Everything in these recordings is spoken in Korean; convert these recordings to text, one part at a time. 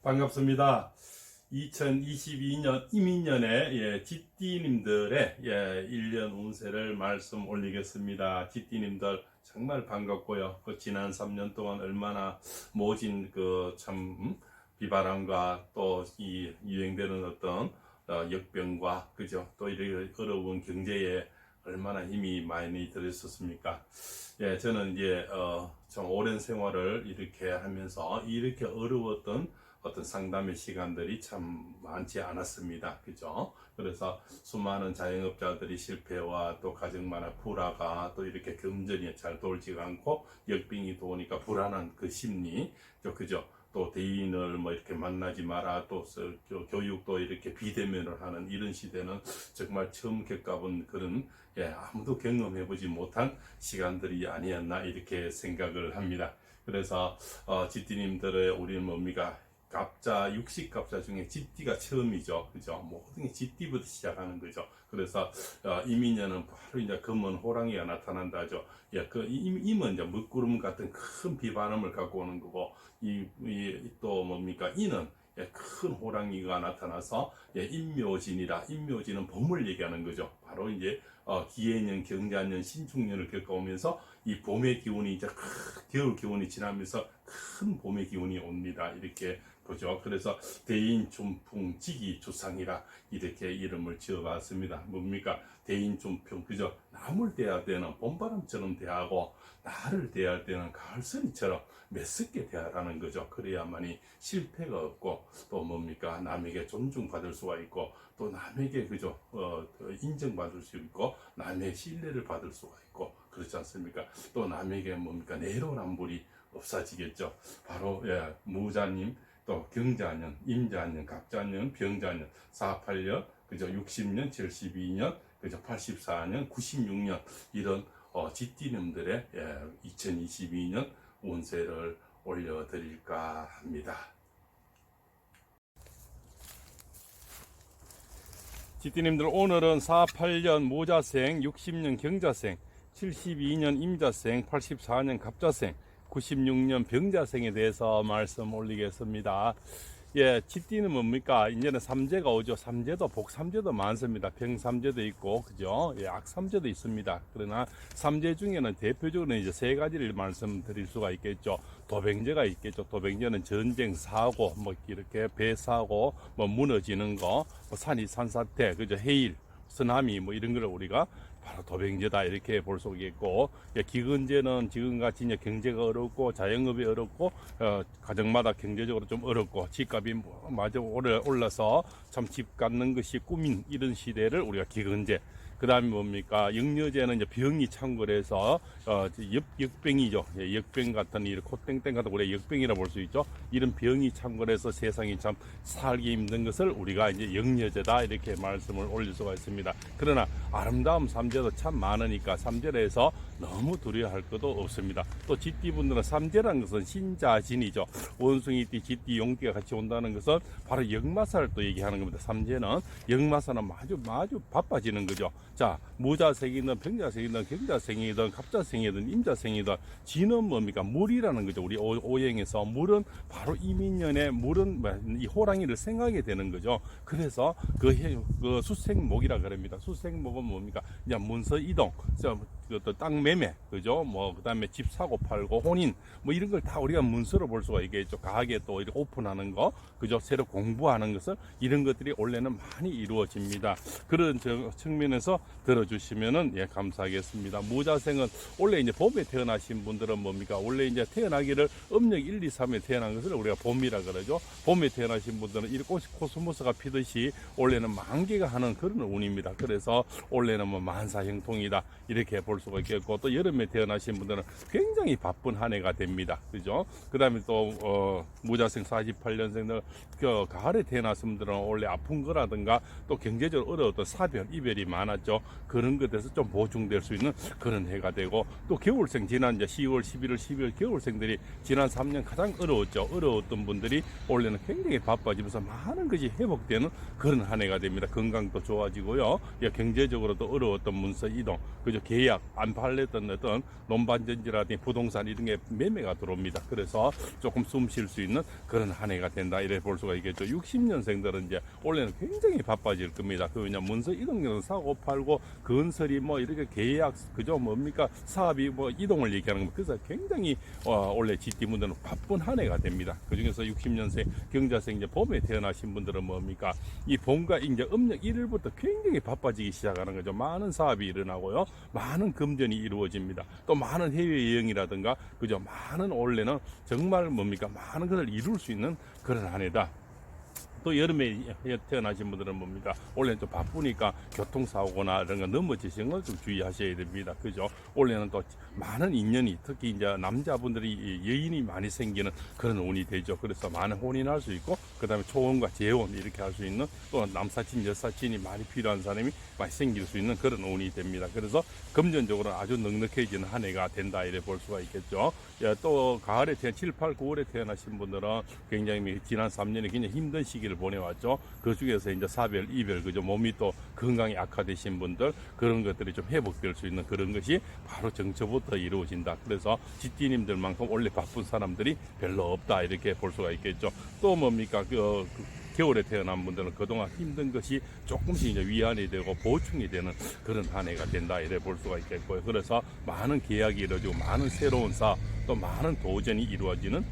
반갑습니다. 2022년 이민년에 쥐띠님들의 1년 운세를 말씀 올리겠습니다. 쥐띠님들 정말 반갑고요. 지난 3년 동안 얼마나 모진 비바람과 또 이 유행되는 어떤 역병과 그죠? 또 이렇게 어려운 경제에 얼마나 힘이 많이 들었었습니까? 저는 좀 오랜 생활을 이렇게 하면서 이렇게 어려웠던 어떤 상담의 시간들이 참 많지 않았습니다. 그죠? 그래서 수많은 자영업자들이 실패와 또 가정만의 불화가 또 이렇게 금전이 잘 돌지가 않고 역병이 도니까 불안한 그 심리, 그죠? 또 대인을 이렇게 만나지 마라, 또 교육도 이렇게 비대면을 하는 이런 시대는 정말 처음 겪어본 그런 아무도 경험해보지 못한 시간들이 아니었나 이렇게 생각을 합니다. 그래서 쥐띠님들의 우리는 뭡니까? 갑자, 육식갑자 중에 쥐띠가 처음이죠. 그죠? 모든 게 쥐띠부터 시작하는 거죠. 그래서, 이민년은 바로 이제 금은 호랑이가 나타난다죠. 임은 이제 먹구름 같은 큰 비바람을 갖고 오는 거고, 또 뭡니까? 이는 큰 호랑이가 나타나서 인묘진은 봄을 얘기하는 거죠. 바로 이제 기해년, 경자년, 신축년을 겪어오면서 이 봄의 기운이 이제 겨울 기운이 지나면서 큰 봄의 기운이 옵니다. 이렇게 보죠. 그래서 대인, 춘풍, 지기, 주상이라 이렇게 이름을 지어봤습니다. 뭡니까? 대인, 춘풍, 그죠? 나물 대할 때는 봄바람처럼 대하고 나를 대할 때는 가을서리처럼 메스게 대하라는 거죠. 그래야만이 실패가 없고 또 뭡니까? 남에게 존중받을 수가 있고 또 남에게 그죠? 인정받을 수 있고 남의 신뢰를 받을 수가 있고 그렇지 않습니까? 또 남에게 뭡니까? 내로남불이 없어지겠죠. 바로 무자님, 또 경자년, 임자년, 갑자년, 병자년, 48년, 그죠? 60년, 72년, 그죠? 84년, 96년 이런 쥐띠님들의 2022년 운세를 올려드릴까 합니다. 쥐띠님들 오늘은 48년 모자생, 60년 경자생, 72년 임자생, 84년 갑자생, 96년 병자생에 대해서 말씀 올리겠습니다. 쥐띠는 뭡니까? 이제는 삼재가 오죠. 삼재도 복삼재도 많습니다. 병삼재도 있고, 그죠? 악삼재도 있습니다. 그러나 삼재 중에는 대표적으로 이제 세 가지를 말씀드릴 수가 있겠죠. 도병재가 있겠죠. 도병재는 전쟁, 사고, 이렇게 배 사고, 무너지는 거, 산사태, 그죠? 해일, 쓰나미, 이런 걸 우리가 바로 도병제다 이렇게 볼 수 있겠고, 기근제는 지금같이 이제 경제가 어렵고 자영업이 어렵고 가정마다 경제적으로 좀 어렵고 집값이 마저 올라서 참 집 갖는 것이 꿈인 이런 시대를 우리가 기근제. 그 다음에 뭡니까? 역려제는 이제 병이 창궐해서, 역병이죠. 역병 같은, 코땡땡 같은, 우리가 역병이라 볼 수 있죠. 이런 병이 창궐해서 세상이 참 살기 힘든 것을 우리가 이제 역려제다, 이렇게 말씀을 올릴 수가 있습니다. 그러나 아름다운 삼재도 참 많으니까 삼재에서 너무 두려워할 것도 없습니다. 또 쥐띠분들은 삼재라는 것은 신자진이죠. 원숭이띠, 쥐띠, 용띠가 같이 온다는 것은 바로 역마사를 또 얘기하는 겁니다. 삼재는 역마사는 아주 바빠지는 거죠. 자, 무자생이든 병자생이든 경자생이든 갑자생이든 임자생이든 지는 뭡니까? 물이라는 거죠. 우리 오행에서 물은 바로 이민년에 물은 이 호랑이를 생각하게 되는 거죠. 그래서 그 수생목이라 그럽니다. 수생목은 뭡니까? 이제 문서 이동, 또 땅 매매, 그죠? 그 다음에 집 사고 팔고 혼인, 이런 걸 다 우리가 문서로 볼 수가 있겠죠. 가게 또 이렇게 오픈하는 거, 그죠? 새로 공부하는 것을 이런 것들이 원래는 많이 이루어집니다. 그런 측면에서 들어주시면은 감사하겠습니다. 무자생은 원래 이제 봄에 태어나신 분들은 뭡니까? 원래 이제 태어나기를 음력 1, 2, 3에 태어난 것을 우리가 봄이라 그러죠. 봄에 태어나신 분들은 이 코스모스가 피듯이 원래는 만개가 하는 그런 운입니다. 그래서 원래는 만사형통이다 이렇게 볼 수가 있겠고, 또 여름에 태어나신 분들은 굉장히 바쁜 한 해가 됩니다. 그죠? 그 다음에 또 무자생 48년생들 가을에 태어나신 분들은 원래 아픈 거라든가 또 경제적으로 어려웠던 사별, 이별이 많았죠. 그런 것에서 좀 보충될 수 있는 그런 해가 되고, 또 겨울생 지난 이제 10월, 11월, 12월 겨울생들이 지난 3년 가장 어려웠죠. 어려웠던 분들이 원래는 굉장히 바빠지면서 많은 것이 회복되는 그런 한 해가 됩니다. 건강도 좋아지고요. 경제적으로도 어려웠던 문서 이동, 그죠? 계약, 안 팔렸던 어떤 논반전지라든지 부동산 이런 게 매매가 들어옵니다. 그래서 조금 숨 쉴 수 있는 그런 한 해가 된다 이래 볼 수가 있겠죠. 60년생들은 이제 올해는 굉장히 바빠질 겁니다. 그 왜냐 문서 이동료는 사고 팔고 건설이 뭐 이렇게 계약 그죠 뭡니까 사업이 뭐 이동을 얘기하는 겁니다. 그래서 굉장히 올해 GT분들은 바쁜 한 해가 됩니다. 그 중에서 60년생 경자생 이제 봄에 태어나신 분들은 뭡니까 이 봄과 이제 음력 1일부터 굉장히 바빠지기 시작하는 거죠. 많은 사업이 일어나고요, 많은 금전이 이루어집니다. 또 많은 해외 여행이라든가 그죠 많은 올해는 정말 뭡니까 많은 것을 이룰 수 있는 그런 한 해다. 또 여름에 태어나신 분들은 뭡니까 올해는 좀 바쁘니까 교통사고나 이런 거 넘어지시는 걸 좀 주의하셔야 됩니다. 그죠? 올해는 또 많은 인연이 특히 이제 남자분들이 여인이 많이 생기는 그런 운이 되죠. 그래서 많은 혼인할 수 있고 그 다음에 초혼과 재혼 이렇게 할 수 있는 또 남사친 여사친이 많이 필요한 사람이 많이 생길 수 있는 그런 운이 됩니다. 그래서 금전적으로 아주 넉넉해지는 한 해가 된다 이래 볼 수가 있겠죠. 또 가을에 태어난 7, 8, 9월에 태어나신 분들은 굉장히 지난 3년에 굉장히 힘든 시기를 보내왔죠. 그 중에서 이제 사별, 이별, 그죠. 몸이 또 건강이 악화되신 분들 그런 것들이 좀 회복될 수 있는 그런 것이 바로 정처부터 이루어진다. 그래서 지띠님들만큼 원래 바쁜 사람들이 별로 없다 이렇게 볼 수가 있겠죠. 또 뭡니까 겨울에 태어난 분들은 그동안 힘든 것이 조금씩 이제 위안이 되고 보충이 되는 그런 한 해가 된다 이래 볼 수가 있겠고요. 그래서 많은 계약이 이루어지고 많은 새로운 사업 또 많은 도전이 이루어지는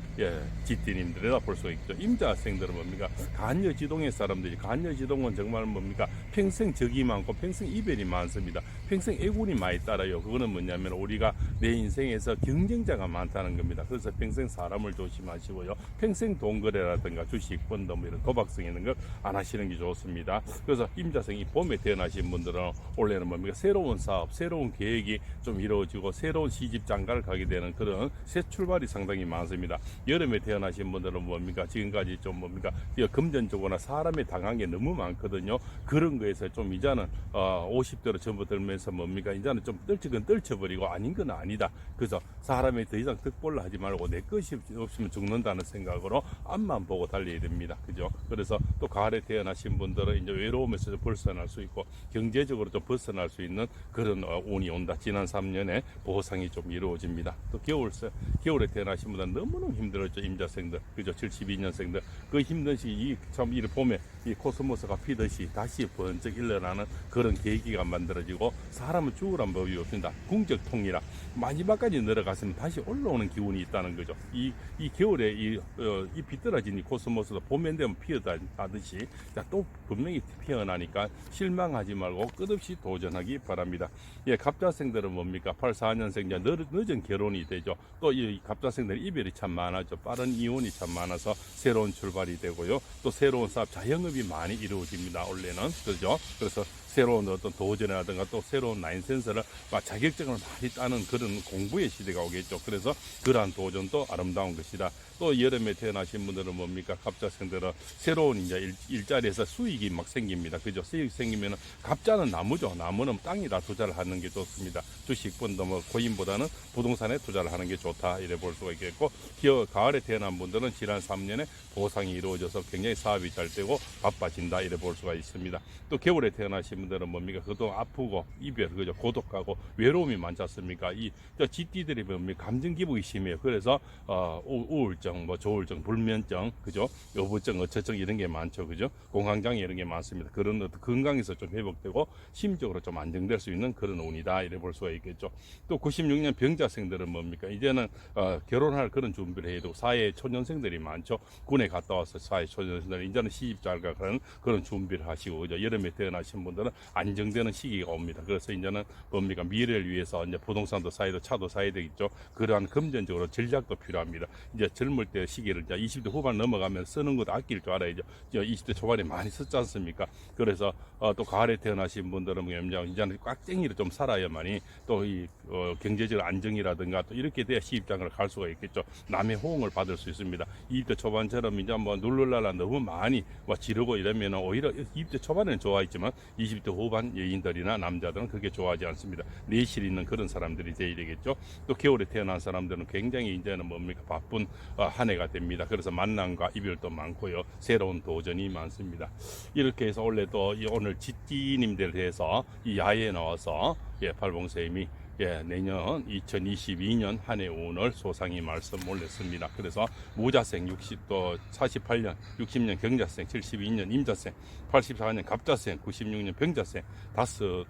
지띠님들이라 볼 수가 있죠. 임자생들은 뭡니까 간여지동의 사람들이 간여지동은 정말 뭡니까 평생 적이 많고 평생 이별이 많습니다. 평생 애군이 많이 따라요. 그거는 뭐냐면 우리가 내 인생에서 경쟁자가 많다는 겁니다. 그래서 평생 사람을 조심하시고요. 평생 돈거래라든가 주식, 펀드 뭐 이런 도박성 있는 걸 안 하시는 게 좋습니다. 그래서 임자생이 봄에 태어나신 분들은 올해는 뭡니까 새로운 사업, 새로운 계획이 좀 이루어지고 새로운 시집 장가를 가게 되는 그런 새 출발이 상당히 많습니다. 여름에 태어나신 분들은 뭡니까 지금까지 좀 뭡니까 금전적으로나 사람에 당한 게 너무 많거든요. 그런 거에서 좀 이제는 50대로 전부 들면서 뭡니까 이제는 좀 떨치건 떨쳐버리고 아닌 건 아니다. 그래서 사람에 더 이상 득볼을 하지 말고 내 것이 없으면 죽는다는 생각으로 앞만 보고 달려야 됩니다. 그죠? 그래서 또 가을에 태어나신 분들은 이제 외로움에서 벗어날 수 있고 경제적으로 좀 벗어날 수 있는 그런 운이 온다. 지난 3년에 보상이 좀 이루어집니다. 또 겨울에 태어나신 분들은 너무너무 힘들었죠. 임자생들, 그죠? 72년생들 그 힘든 시기 참 이 봄에 이 코스모스가 피듯이 다시 번쩍 일어나는 그런 계기가 만들어지고 사람은 죽으란 법이 없습니다. 궁적통이라 마지막까지 내려갔으면 다시 올라오는 기운이 있다는 거죠. 이 겨울에 잎이 떨어진 이 코스모스도 봄에 되면 피어나듯이 또 분명히 피어나니까 실망하지 말고 끝없이 도전하기 바랍니다. 갑자생들은 뭡니까 84년생 이제 늦은 결혼이 되죠. 또 이 갑자생들은 이별이 참 많아죠. 빠른 이혼이 참 많아서 새로운 출발이 되고요. 또 새로운 사업 자영업이 많이 이루어집니다. 원래는 그죠. 그래서 새로운 어떤 도전이라든가 또 새로운 라이센스를 자격증을 많이 따는 그런 공부의 시대가 오겠죠. 그래서 그러한 도전도 아름다운 것이다. 또 여름에 태어나신 분들은 뭡니까 갑자생들은 새로운 이제 일자리에서 수익이 막 생깁니다. 그죠? 수익 생기면은 갑자는 나무죠. 나무는 땅에다 투자를 하는 게 좋습니다. 주식, 펀드 뭐 코인보다는 부동산에 투자를 하는 게 좋다 이래 볼 수가 있겠고 가을에 태어난 분들은 지난 3년에 보상이 이루어져서 굉장히 사업이 잘 되고 바빠진다 이래 볼 수가 있습니다. 또 겨울에 태어나신 분들은 뭡니까 그동안 아프고 이별 그죠 고독하고 외로움이 많지 않습니까? 이 쥐띠들이 뭡니까 감정 기복이 심해요. 그래서 우울증 뭐 조울증 불면증 그죠 여부증 어처증 이런 게 많죠. 그죠 공황장애 이런 게 많습니다. 그런 어떤 건강에서 좀 회복되고 심적으로 좀 안정될 수 있는 그런 운이다 이래 볼 수가 있겠죠. 또 96년 병자생들은 뭡니까 이제는 결혼할 그런 준비를 해야 되고 사회 초년생들이 많죠. 군에 갔다 와서 사회 초년생들 이제는 시집잘 가는 그런 준비를 하시고 그죠 여름에 태어나신 분들은 안정되는 시기가 옵니다. 그래서 이제는 뭡니까 미래를 위해서 이제 부동산도 사야 되고 차도 사야 되겠죠. 그러한 금전적으로 전략도 필요합니다. 이제 젊을 때 시기를 이제 20대 후반 넘어가면 쓰는 것도 아낄 줄 알아야죠. 20대 초반에 많이 썼지 않습니까? 그래서 또 가을에 태어나신 분들은 이제는 꽉쟁이로 좀 살아야만이 또 이 경제적 안정이라든가 또 이렇게 돼야 시집장을 갈 수가 있겠죠. 남의 호응을 받을 수 있습니다. 20대 초반처럼 이제 뭐 누르랄라 너무 많이 지르고 이러면 오히려 20대 초반에는 좋아했지만 20대 후반 여인들이나 남자들은 그렇게 좋아하지 않습니다. 내실 있는 그런 사람들이 되어야 되겠죠. 또 겨울에 태어난 사람들은 굉장히 이제는 뭡니까 바쁜 한 해가 됩니다. 그래서 만남과 이별도 많고요. 새로운 도전이 많습니다. 이렇게 해서 원래 또 오늘 지띠님들에 대해서 이 야외에 나와서 팔봉쌤이 내년 2022년 한 해 운을 소상히 말씀 올렸습니다. 그래서 모자생 48년, 60년 경자생, 72년 임자생, 84년 갑자생, 96년 병자생 다섯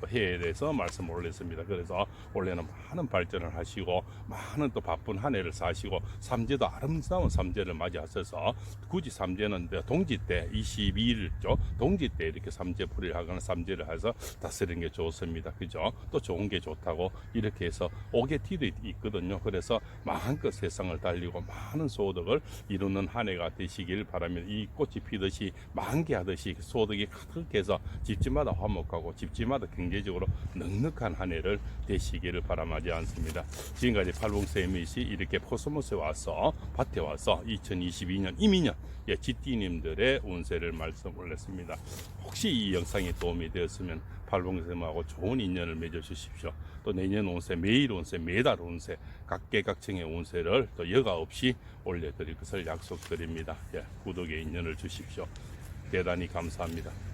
해에 대해서 말씀 올렸습니다. 그래서 올해는 많은 발전을 하시고 많은 또 바쁜 한 해를 사시고 삼재도 아름다운 삼재를 맞이하셔서 굳이 삼재는 동지 때 22일죠. 동지 때 이렇게 삼재풀이를 하거나 삼재를 해서 다스리는 게 좋습니다. 그죠? 또 좋은 게 좋다고 이렇게 해서 오개티도 있거든요. 그래서 마음껏 세상을 달리고 많은 소득을 이루는 한 해가 되시길 바라며 이 꽃이 피듯이 만개하듯이 소득이 가득해서 집집마다 화목하고 집집마다 경제적으로 넉넉한 한 해를 되시기를 바람하지 않습니다. 지금까지 팔봉세 MBC 이렇게 코스모스에 와서 밭에 와서 2022년 이민년 GT님들의 운세를 말씀 올렸습니다. 혹시 이 영상이 도움이 되었으면 팔봉쌤하고 좋은 인연을 맺어 주십시오. 또 내년 운세, 매일 운세, 매달 운세, 각계각층의 운세를 또 여과 없이 올려드릴 것을 약속드립니다. 구독의 인연을 주십시오. 대단히 감사합니다.